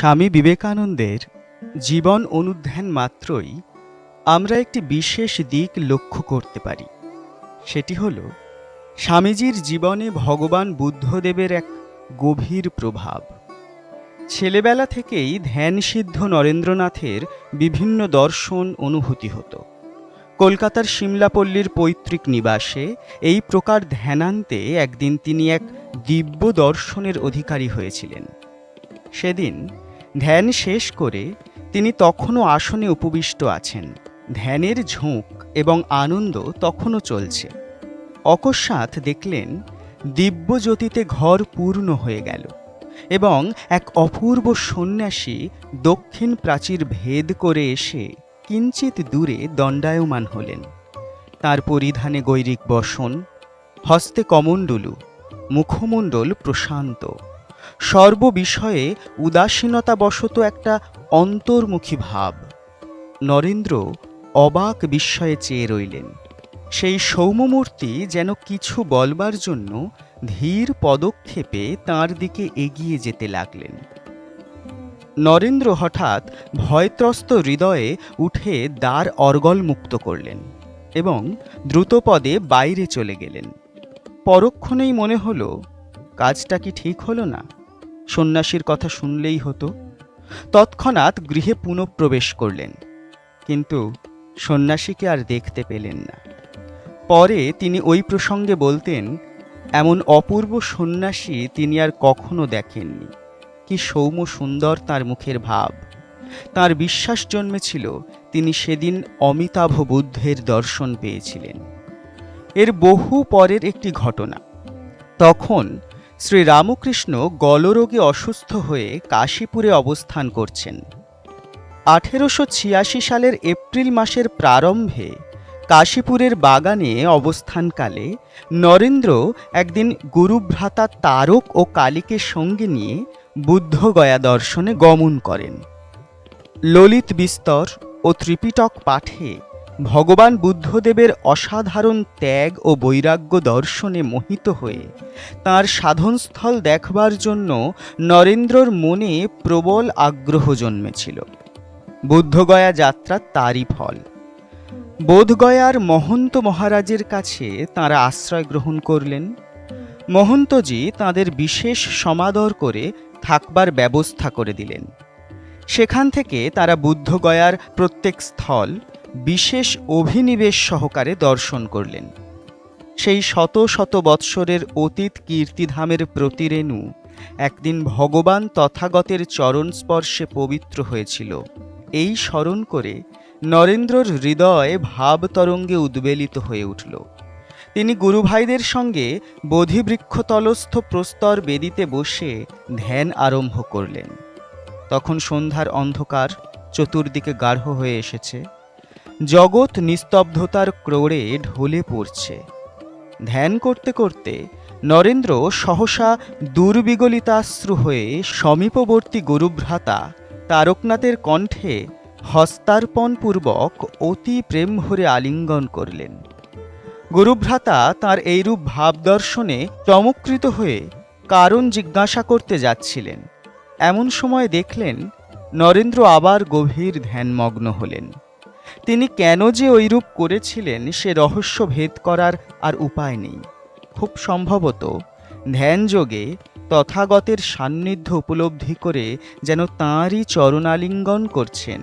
স্বামী বিবেকানন্দের জীবন অনুধ্যান মাত্রই আমরা একটি বিশেষ দিক লক্ষ্য করতে পারি। সেটি হল স্বামীজির জীবনে ভগবান বুদ্ধদেবের এক গভীর প্রভাব। ছেলেবেলা থেকেই ধ্যানসিদ্ধ নরেন্দ্রনাথের বিভিন্ন দর্শন অনুভূতি হতো। কলকাতার সিমলাপল্লীর পৈতৃক নিবাসে এই প্রকার ধ্যানান্তে একদিন তিনি এক দিব্য দর্শনের অধিকারী হয়েছিলেন। সেদিন ধ্যান শেষ করে তিনি তখনও আসনে উপবিষ্ট আছেন। ধ্যানের ঝোঁক এবং আনন্দ তখনও চলছে। অকস্মাৎ দেখলেন দিব্য জ্যোতিতে ঘর পূর্ণ হয়ে গেল এবং এক অপূর্ব সন্ন্যাসী দক্ষিণ প্রাচীর ভেদ করে এসে কিঞ্চিত দূরে দণ্ডায়মান হলেন। তার পরিধানে গৈরিক বসন, হস্তে কমণ্ডলু, মুখমণ্ডল প্রশান্ত, সর্ববিষয়ে উদাসীনতাবশত একটা অন্তর্মুখী ভাব। নরেন্দ্র অবাক বিস্ময়ে চেয়ে রইলেন। সেই সৌম্যমূর্তি যেন কিছু বলবার জন্য ধীর পদক্ষেপে তাঁর দিকে এগিয়ে যেতে লাগলেন। নরেন্দ্র হঠাৎ ভয়ত্রস্ত হৃদয়ে উঠে দ্বার অর্গল মুক্ত করলেন এবং দ্রুতপদে বাইরে চলে গেলেন। পরক্ষণেই মনে হলো, কাজটা কি ঠিক হলো না? সন্ন্যাসীর কথা শুনলেই হতো। তৎক্ষণাৎ গৃহে পুনঃপ্রবেশ করলেন, কিন্তু সন্ন্যাসীকে আর দেখতে পেলেন না। পরে তিনি ওই প্রসঙ্গে বলতেন, এমন অপূর্ব সন্ন্যাসী তিনি আর কখনো দেখেননি। কি সৌম্য সুন্দর তার মুখের ভাব! তার বিশ্বাস জন্মেছিল তিনি সেদিন অমিতাভ বুদ্ধের দর্শন পেয়েছিলেন। এর বহু পরের একটি ঘটনা। তখন শ্রীরামকৃষ্ণ গলরোগে অসুস্থ হয়ে কাশীপুরে অবস্থান করছেন। 1886 সালের এপ্রিল মাসের প্রারম্ভে কাশীপুরের বাগানে অবস্থানকালে নরেন্দ্র একদিন গুরুভ্রাতা তারক ও কালীকে সঙ্গে নিয়ে বুদ্ধগয়া দর্শনে গমন করেন। ললিত বিস্তর ও ত্রিপিটক পাঠে ভগবান বুদ্ধদেবের অসাধারণ ত্যাগ ও বৈরাগ্য দর্শনে মোহিত হয়ে তাঁর সাধনস্থল দেখবার জন্য নরেন্দ্রর মনে প্রবল আগ্রহ জন্মেছিল। বুদ্ধগয়া যাত্রা তারই ফল। বোধগয়ার মহন্ত মহারাজের কাছে তাঁরা আশ্রয় গ্রহণ করলেন। মহন্তজি তাঁদের বিশেষ সমাদর করে থাকবার ব্যবস্থা করে দিলেন। সেখান থেকে তারা বুদ্ধগয়ার প্রত্যেক স্থল বিশেষ অভিনিবেশ সহকারে দর্শন করলেন। সেই শত শত বৎসরের অতীত কীর্তিধামের প্রতিরেণু একদিন ভগবান তথাগতের চরণ স্পর্শে পবিত্র হয়েছিল, এই স্মরণ করে নরেন্দ্রর হৃদয় ভাবতরঙ্গে উদ্বেলিত হয়ে উঠল। তিনি গুরুভাইদের সঙ্গে বোধিবৃক্ষতলস্থ প্রস্তর বেদিতে বসে ধ্যান আরম্ভ করলেন। তখন সন্ধ্যার অন্ধকার চতুর্দিকে গাঢ় হয়ে এসেছে। জগৎ নিস্তব্ধতার ক্রোড়ে ঢলে পড়ছে। ধ্যান করতে করতে নরেন্দ্র সহসা দুর্বিগলিতাশ্রু হয়ে সমীপবর্তী গুরুভ্রাতা তারকনাথের কণ্ঠে হস্তার্পণপূর্বক অতি প্রেম ভরে আলিঙ্গন করলেন। গুরুভ্রাতা তাঁর এইরূপ ভাবদর্শনে চমৎকৃত হয়ে কারণ জিজ্ঞাসা করতে যাচ্ছিলেন। এমন সময় দেখলেন নরেন্দ্র আবার গভীর ধ্যানমগ্ন হলেন। তিনি কেন যে ঐরূপ করেছিলেন সে রহস্য ভেদ করার আর উপায় নেই। খুব সম্ভবত ধ্যানযোগে তথাগতের সান্নিধ্য উপলব্ধি করে যেন তাঁরই চরণালিঙ্গন করছেন,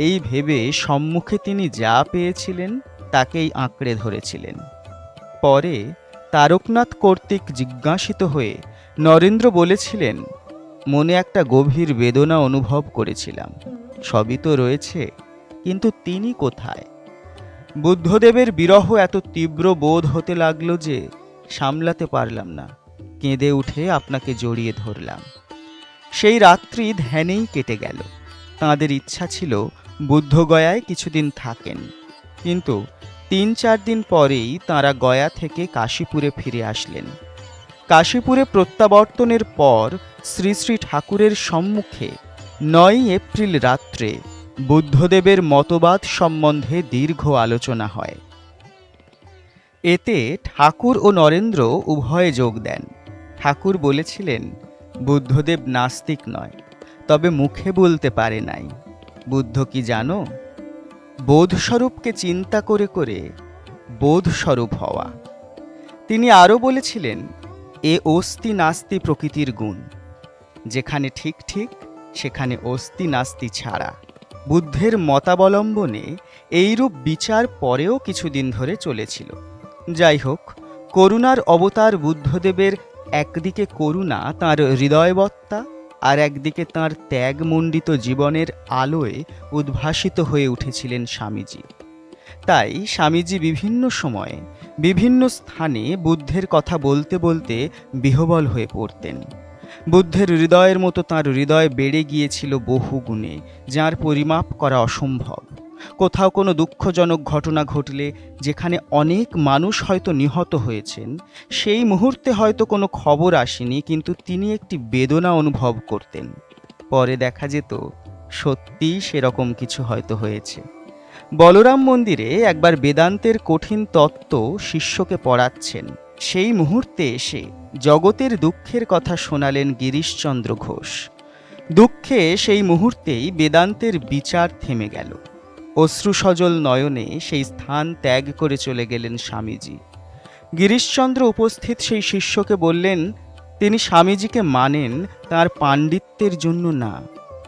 এই ভেবে সম্মুখে তিনি যা পেয়েছিলেন তাকেই আঁকড়ে ধরেছিলেন। পরে তারকনাথ কর্তৃক জিজ্ঞাসিত হয়ে নরেন্দ্র বলেছিলেন, মনে একটা গভীর বেদনা অনুভব করেছিলাম। সবই তো রয়েছে, কিন্তু তিনি কোথায়? বুদ্ধদেবের বিরহ এত তীব্র বোধ হতে লাগলো যে সামলাতে পারলাম না। কেঁদে উঠে আপনাকে জড়িয়ে ধরলাম। সেই রাত্রি ধ্যানেই কেটে গেল। তাঁদের ইচ্ছা ছিল বুদ্ধগয়ায় কিছুদিন থাকেন, কিন্তু 3-4 দিন পরেই তাঁরা গয়া থেকে কাশীপুরে ফিরে আসলেন। কাশীপুরে প্রত্যাবর্তনের পর শ্রী শ্রী ঠাকুরের সম্মুখে 9 এপ্রিল রাত্রে বুদ্ধদেবের মতবাদ সম্বন্ধে দীর্ঘ আলোচনা হয়। এতে ঠাকুর ও নরেন্দ্র উভয়ে যোগ দেন। ঠাকুর বলেছিলেন, বুদ্ধদেব নাস্তিক নয়, তবে মুখে বলতে পারে নাই। বুদ্ধ কি জানো? বোধস্বরূপকে চিন্তা করে করে বোধস্বরূপ হওয়া। তিনি আরও বলেছিলেন, এ অস্তি নাস্তি প্রকৃতির গুণ, যেখানে ঠিক ঠিক সেখানে অস্তি নাস্তি ছাড়া। বুদ্ধের মতাবলম্বনে এইরূপ বিচার পরেও কিছুদিন ধরে চলেছিল। যাই হোক, করুণার অবতার বুদ্ধদেবের একদিকে করুণা তাঁর হৃদয়বত্তা, আর একদিকে তাঁর ত্যাগমণ্ডিত জীবনের আলোয় উদ্ভাসিত হয়ে উঠেছিলেন স্বামীজি। তাই স্বামীজি বিভিন্ন সময়ে বিভিন্ন স্থানে বুদ্ধের কথা বলতে বলতে বিহ্বল হয়ে পড়তেন। বুদ্ধের হৃদয়ের মতো তাঁর হৃদয় বেড়ে গিয়েছিল বহু গুণে, যার পরিমাপ করা অসম্ভব। কোথাও কোনো দুঃখজনক ঘটনা ঘটলে, যেখানে অনেক মানুষ হয়তো নিহত হয়েছেন, সেই মুহূর্তে হয়তো কোনো খবর আসেনি, কিন্তু তিনি একটি বেদনা অনুভব করতেন। পরে দেখা যেত সত্যিই সেরকম কিছু হয়তো হয়েছে। বলরাম মন্দিরে একবার বেদান্তের কঠিন তত্ত্ব শিষ্যকে পড়াচ্ছেন, সেই মুহূর্তে এসে জগতের দুঃখের কথা শোনালেন গিরিশচন্দ্র ঘোষ। দুঃখে সেই মুহূর্তেই বেদান্তের বিচার থেমে গেল। অশ্রুসজল নয়নে সেই স্থান ত্যাগ করে চলে গেলেন স্বামীজি। গিরিশচন্দ্র উপস্থিত সেই শিষ্যকে বললেন, তিনি স্বামীজিকে মানেন তাঁর পাণ্ডিত্যের জন্য না,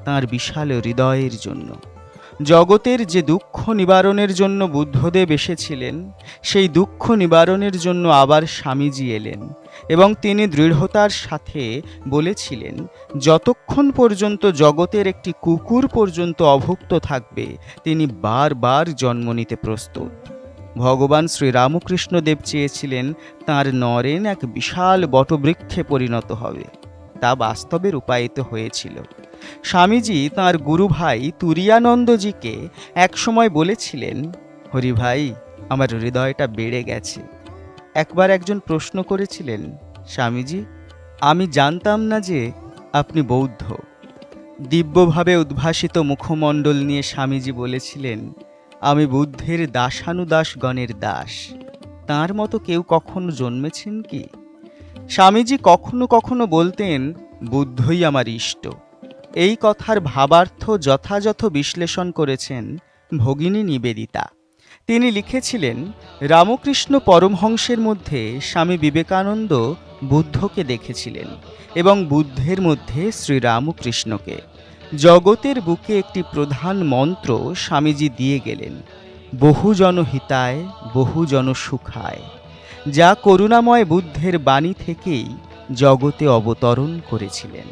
তাঁর বিশাল হৃদয়ের জন্য। জগতের যে দুঃখ নিবারণের জন্য বুদ্ধদেব এসেছিলেন, সেই দুঃখ নিবারণের জন্য আবার স্বামীজি এলেন, এবং তিনি দৃঢ়তার সাথে বলেছিলেন, যতক্ষণ পর্যন্ত জগতের একটি কুকুর পর্যন্ত অভুক্ত থাকবে, তিনি বারবার জন্ম নিতে প্রস্তুত। ভগবান শ্রীরামকৃষ্ণদেব চেয়েছিলেন তাঁর নরেন এক বিশাল বটবৃক্ষে পরিণত হবে। তা বাস্তবে রূপায়িত হয়েছিল। স্বামীজি তাঁর গুরু ভাই তুরিয়ানন্দজিকে একসময় বলেছিলেন, হরি ভাই, আমার হৃদয়টা বেড়ে গেছে। একবার একজন প্রশ্ন করেছিলেন, স্বামীজি, আমি জানতাম না যে আপনি বৌদ্ধ। দিব্যভাবে উদ্ভাসিত মুখমণ্ডল নিয়ে স্বামীজি বলেছিলেন, আমি বুদ্ধের দাসানুদাসগণের দাস। তাঁর মতো কেউ কখনো জন্মেছেন কি? স্বামীজি কখনো কখনো বলতেন, বুদ্ধই আমার ইষ্ট। এই কথার ভাবার্থ যথাযথ বিশ্লেষণ করেছেন ভগিনী নিবেদিতা। তিনি লিখেছিলেন, রামকৃষ্ণ পরমহংসের মধ্যে স্বামী বিবেকানন্দ বুদ্ধকে দেখেছিলেন, এবং বুদ্ধের মধ্যে শ্রীরামকৃষ্ণকে। জগতের বুকে একটি প্রধান মন্ত্র স্বামীজি দিয়ে গেলেন, বহুজন হিতায় বহুজন সুখায়, যা করুণাময় বুদ্ধের বাণী থেকেই জগতে অবতরণ করেছিলেন।